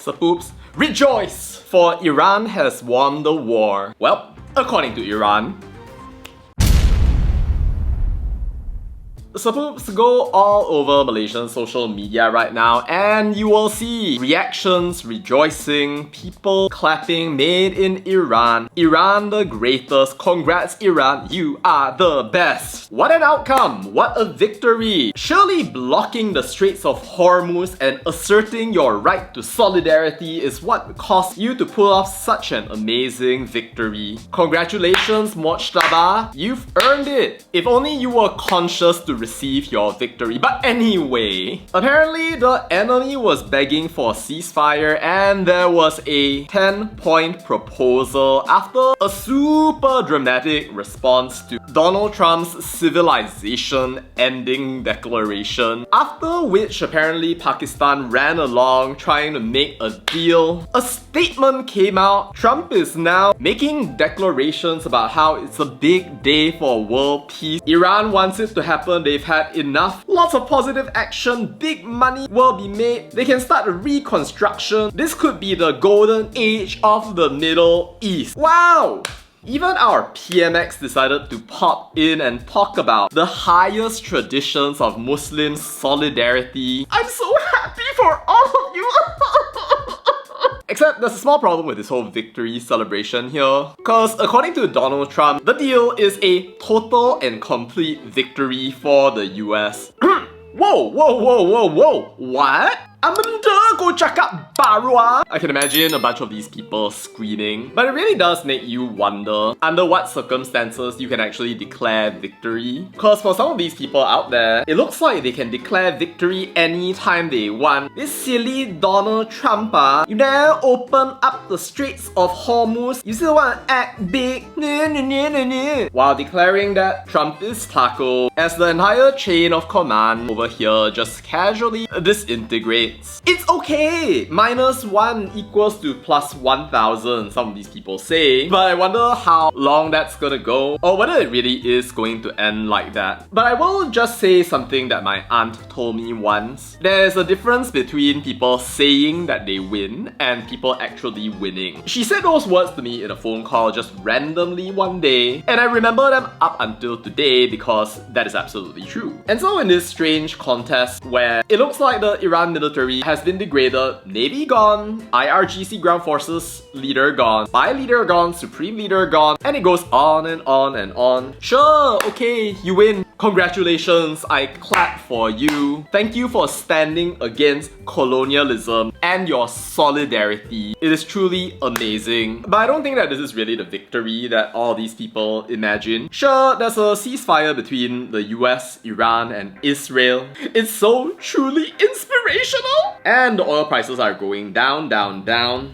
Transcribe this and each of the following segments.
So poops, rejoice! For Iran has won the war. Well, according to Iran. So poops, go all over Malaysian social media right now and you will see reactions, rejoicing, people clapping, made in Iran. Iran the greatest. Congrats Iran, you are the best. What an outcome, what a victory. Surely blocking the Straits of Hormuz and asserting your right to solidarity is what caused you to pull off such an amazing victory. Congratulations Mojtaba, you've earned it. If only you were conscious to receive your victory. But anyway, apparently the enemy was begging for a ceasefire and there was a 10-point proposal after a super dramatic response to Donald Trump's civilization ending declaration, after which apparently Pakistan ran along trying to make a deal. A statement came out. Trump is now making declarations about how it's a big day for world peace. Iran wants it to happen. They've had enough. Lots of positive action. Big money will be made. They can start a reconstruction. This could be the golden age of the Middle East. Wow! Even our PMX decided to pop in and talk about the highest traditions of Muslim solidarity. I'm so happy for all of you! Except there's a small problem with this whole victory celebration here. Cause according to Donald Trump, the deal is a total and complete victory for the US. Whoa! What? Amanda go cakap baru ah. I can imagine a bunch of these people screaming. But it really does make you wonder under what circumstances you can actually declare victory. Cause for some of these people out there, it looks like they can declare victory anytime they want. This silly Donald Trump you now open up the Straits of Hormuz. You still want to act big while declaring that Trump is taco as the entire chain of command over here just casually disintegrates. It's okay! -1 equals to plus 1,000, some of these people say. But I wonder how long that's gonna go, or whether it really is going to end like that. But I will just say something that my aunt told me once. There's a difference between people saying that they win and people actually winning. She said those words to me in a phone call just randomly one day, and I remember them up until today because that is absolutely true. And so in this strange contest where it looks like the Iran military has been degraded, Navy gone, IRGC ground forces leader gone, by leader gone, supreme leader gone, and it goes on and on and on. Sure, okay, you win. Congratulations, I clap for you. Thank you for standing against colonialism and your solidarity. It is truly amazing. But I don't think that this is really the victory that all these people imagine. Sure, there's a ceasefire between the US, Iran, and Israel. It's so truly inspirational. And the oil prices are going down.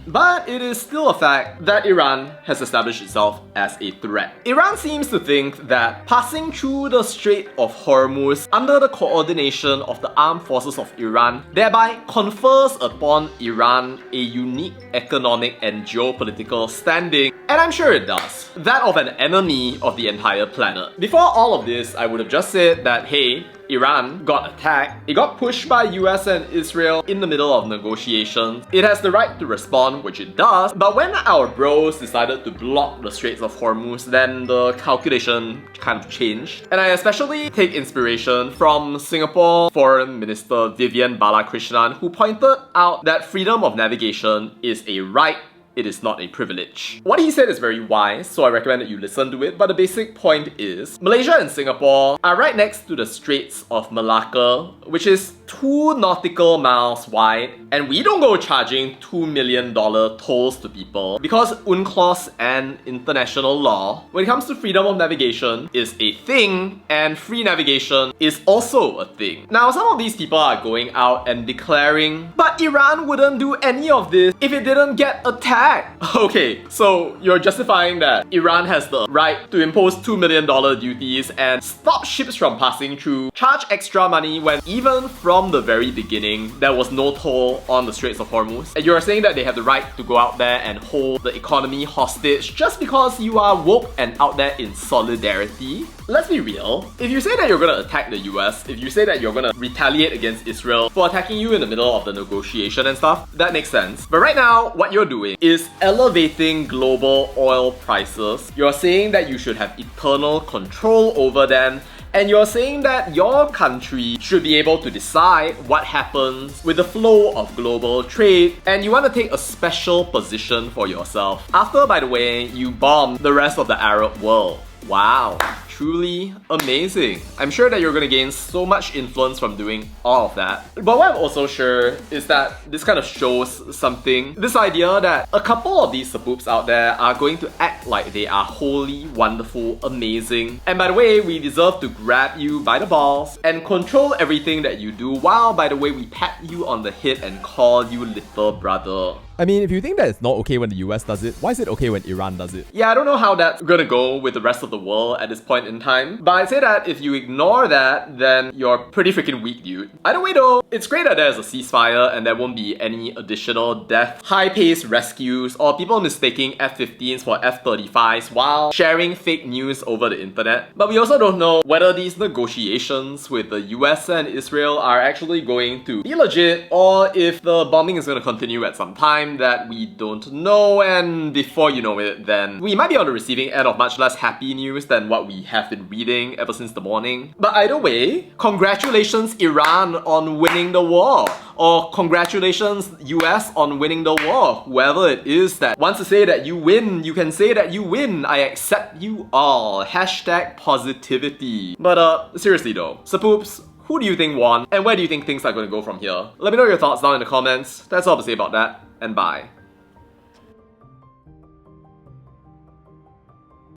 But it is still a fact that Iran has established itself as a threat. Iran seems to think that passing through the Strait of Hormuz under the coordination of the armed forces of Iran thereby confers upon Iran a unique economic and geopolitical standing. And I'm sure it does. That of an enemy of the entire planet. Before all of this, I would have just said that, hey, Iran got attacked. It got pushed by US and Israel in the middle of negotiations. It has the right to respond, which it does. But when our bros decided to block the Straits of Hormuz, then the calculation kind of changed. And I especially take inspiration from Singapore Foreign Minister Vivian Balakrishnan, who pointed out that freedom of navigation is a right. It is not a privilege. What he said is very wise, so I recommend that you listen to it, but the basic point is Malaysia and Singapore are right next to the Straits of Malacca, which is 2 nautical miles wide, and we don't go charging $2 million tolls to people because UNCLOS and international law, when it comes to freedom of navigation, is a thing, and free navigation is also a thing. Now, some of these people are going out and declaring, but Iran wouldn't do any of this if it didn't get attacked. attack. Okay, so you're justifying that Iran has the right to impose $2 million duties and stop ships from passing through, charge extra money when even from the very beginning there was no toll on the Straits of Hormuz. And you're saying that they have the right to go out there and hold the economy hostage just because you are woke and out there in solidarity? Let's be real. If you say that you're gonna attack the US, if you say that you're gonna retaliate against Israel for attacking you in the middle of the negotiation and stuff, that makes sense. But right now, what you're doing is elevating global oil prices. You're saying that you should have eternal control over them, and you're saying that your country should be able to decide what happens with the flow of global trade, and you want to take a special position for yourself. After, by the way, you bombed the rest of the Arab world. Wow. Truly amazing. I'm sure that you're gonna gain so much influence from doing all of that. But what I'm also sure is that this kind of shows something. This idea that a couple of these saboops out there are going to act like they are holy, wonderful, amazing. And by the way, we deserve to grab you by the balls and control everything that you do, while by the way, we pat you on the head and call you little brother. I mean, if you think that it's not okay when the US does it, why is it okay when Iran does it? Yeah, I don't know how that's gonna go with the rest of the world at this point in time, but I'd say that if you ignore that, then you're pretty freaking weak, dude. Either way though, it's great that there's a ceasefire and there won't be any additional death, high-paced rescues, or people mistaking F-15s for F-35s while sharing fake news over the internet. But we also don't know whether these negotiations with the US and Israel are actually going to be legit, or if the bombing is gonna continue at some time that we don't know, and before you know it, then we might be on the receiving end of much less happy news than what we have been reading ever since the morning. But either way, congratulations Iran on winning the war, or congratulations US on winning the war. Whoever it is that wants to say that you win, you can say that you win. I accept you all. Hashtag positivity. But seriously though, Sapoops, who do you think won, and where do you think things are going to go from here? Let me know your thoughts down in the comments. That's all to say about that, and bye.